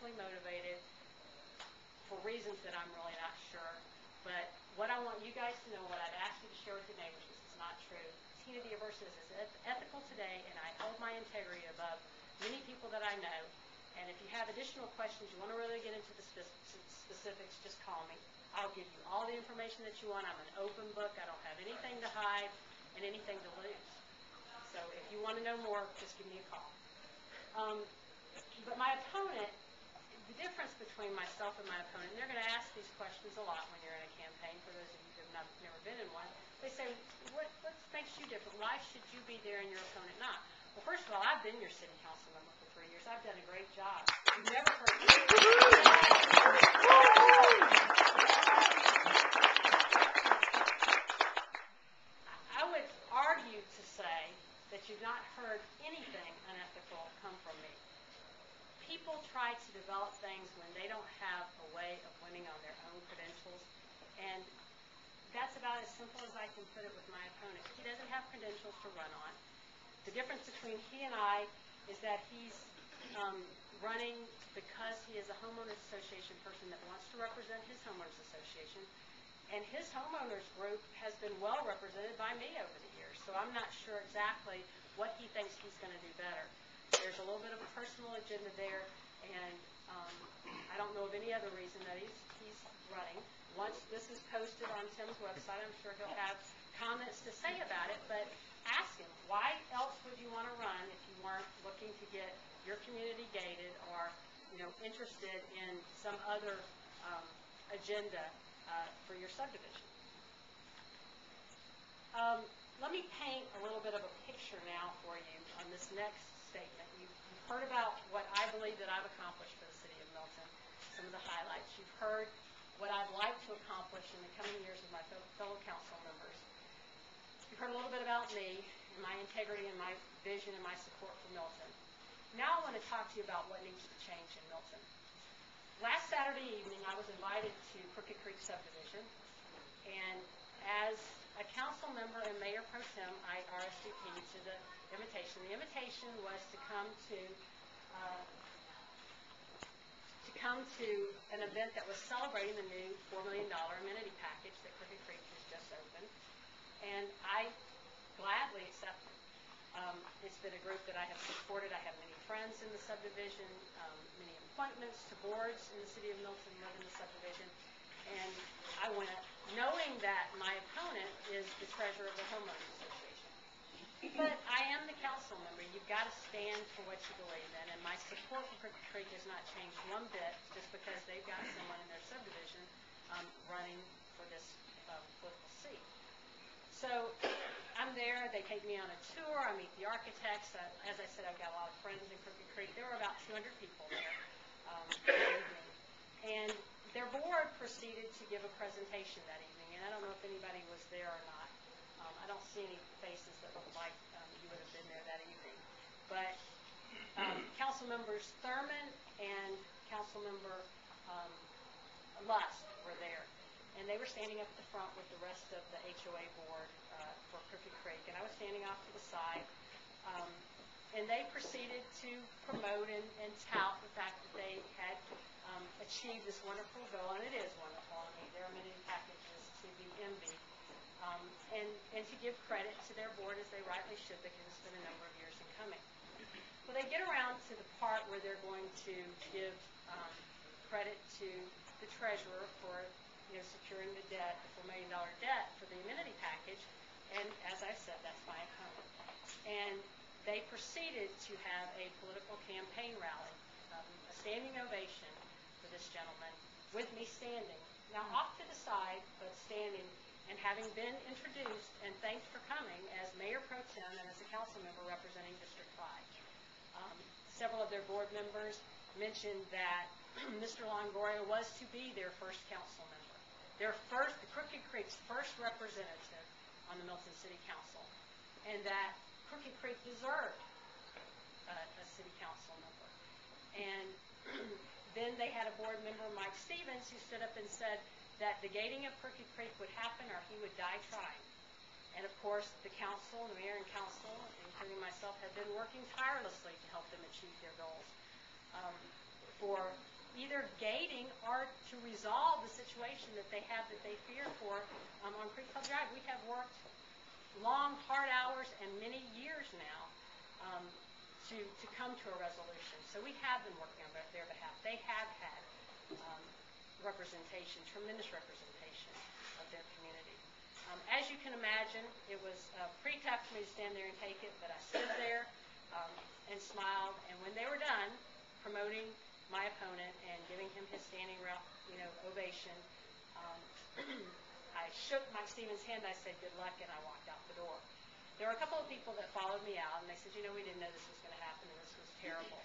intrinsically motivated for reasons that I'm really not sure. But what I want you guys to know, what I'd ask you to share with your neighbors, this is not true. Tina Diaversa is ethical today, and I hold my integrity above many people that I know. And if you have additional questions, you want to really get into the specifics, just call me. I'll give you all the information that you want. I'm an open book. I don't have anything to hide and anything to lose. So if you want to know more, just give me a call. But my opponent, the difference between myself and my opponent, and they're going to ask these questions a lot when you're in a campaign, for those of you who have never been in one, they say, what makes you different? Why should you be there and your opponent not? Well, first of all, I've been your city council member for 3 years. I've done a great job. You've never heard me. I would argue to say that you've not heard anything unethical come from me. People try to develop things when they don't have a way of winning on their own credentials, and that's about as simple as I can put it with my opponent. He doesn't have credentials to run on. The difference between he and I is that he's running because he is a homeowners association person that wants to represent his homeowners association, and his homeowners group has been well represented by me over the years, so I'm not sure exactly what he thinks he's going to do better. There's a little bit of a personal agenda there, and I don't know of any other reason that he's running. Once this is posted on Tim's website, I'm sure he'll have comments to say about it, but ask him, why else would you want to run if you weren't looking to get your community gated or, interested in some other agenda for your subdivision? Let me paint a little bit of a picture now for you on this next statement. You've heard about what I believe that I've accomplished for the city of Milton, some of the highlights. You've heard what I'd like to accomplish in the coming years with my fellow council members. You've heard a little bit about me and my integrity and my vision and my support for Milton. Now I want to talk to you about what needs to change in Milton. Last Saturday evening, I was invited to Crooked Creek subdivision, and as a council member and mayor pro tem, I RSVP'd to the invitation. The invitation was to come to an event that was celebrating the new $4 million amenity package that Crooked Creek has just opened, and I gladly accepted. It's been a group that I have supported. I have many friends in the subdivision, many appointments to boards in the city of Milton, live in the subdivision, and I went knowing that my opponent is the treasurer of the homeowners association. But I am the council member. You've got to stand for what you believe in, and my support for Crooked Creek has not changed one bit just because they've got someone in their subdivision running for this political seat. So I'm there. They take me on a tour. I meet the architects. As I said, I've got a lot of friends in Crooked Creek. There were about 200 people there that evening. And their board proceeded to give a presentation that evening. And I don't know if anybody was there or not. I don't see any faces that look like you would have been there that evening. But Council Members Thurman and Council Member Lusk were there. And they were standing up at the front with the rest of the HOA board for Crooked Creek. And I was standing off to the side. And they proceeded to promote and tout the fact that they had achieved this wonderful goal. And it is wonderful. I mean, their amenity package is to be envied. And to give credit to their board, as they rightly should, because it's been a number of years in coming. Well, they get around to the part where they're going to give credit to the treasurer for securing the debt, the $4 million debt for the amenity package, and as I said, that's my opponent. And they proceeded to have a political campaign rally, a standing ovation for this gentleman, with me standing. Now, off to the side, but standing, and having been introduced and thanked for coming as mayor pro tem and as a council member representing District 5. Several of their board members mentioned that Mr. Longoria was to be their first council member. The Crooked Creek's first representative on the Milton City Council, and that Crooked Creek deserved a city council member. And then they had a board member, Mike Stevens, who stood up and said that the gating of Crooked Creek would happen or he would die trying. And of course, the council, the mayor and council, including myself, have been working tirelessly to help them achieve their goals. For either gating or to resolve the situation that they have that they fear for on Creek Club Drive. We have worked long, hard hours and many years now to come to a resolution. So we have been working on their behalf. They have had representation, tremendous representation of their community. As you can imagine, it was pretty tough for me to stand there and take it, but I stood there and smiled. And when they were done promoting my opponent and giving him his standing ovation, I shook Mike Stevens' hand. I said, "Good luck," and I walked out the door. There were a couple of people that followed me out, and they said, "We didn't know this was going to happen, and this was terrible."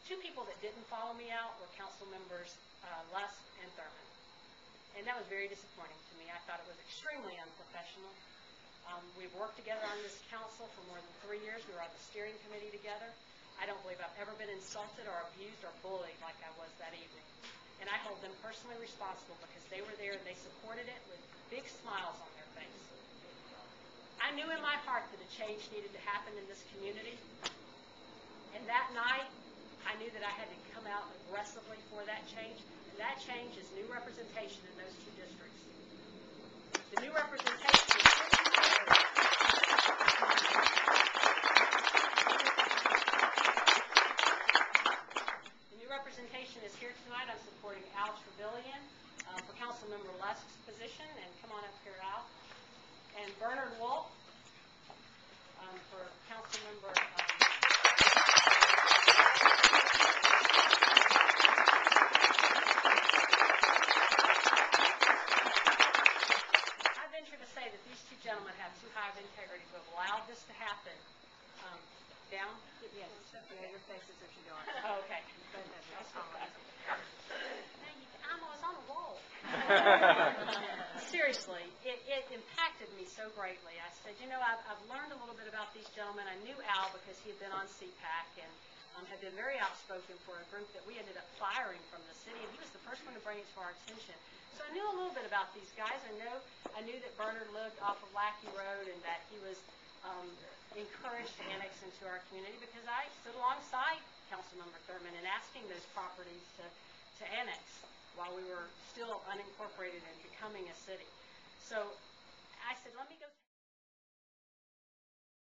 Two people that didn't follow me out were council members Lusk and Thurman, and that was very disappointing to me. I thought it was extremely unprofessional. We've worked together on this council for more than 3 years. We were on the steering committee together. I don't believe I've ever been insulted or abused or bullied like I was that evening. And I hold them personally responsible because they were there and they supported it with big smiles on their face. I knew in my heart that a change needed to happen in this community. And that night, I knew that I had to come out aggressively for that change. And that change is new representation in those two districts. The new representation is here tonight. I'm supporting Al Trevelyan for Councilmember Lusk's position, and come on up here, Al. And Bernard Wolf for Councilmember. I venture to say that these two gentlemen have too high of integrity to have allowed this to happen. Down? Yes. Yeah, your face is what you're doing. Oh, okay. I was on a roll. Seriously, it impacted me so greatly. I said, I've learned a little bit about these gentlemen. I knew Al because he had been on CPAC and had been very outspoken for a group that we ended up firing from the city, and he was the first one to bring it to our attention. So I knew a little bit about these guys. I knew that Bernard lived off of Lackey Road and that he was encouraged to annex into our community because I stood alongside Councilmember Thurman in asking those properties to annex while we were still unincorporated and becoming a city. So I said, let me go.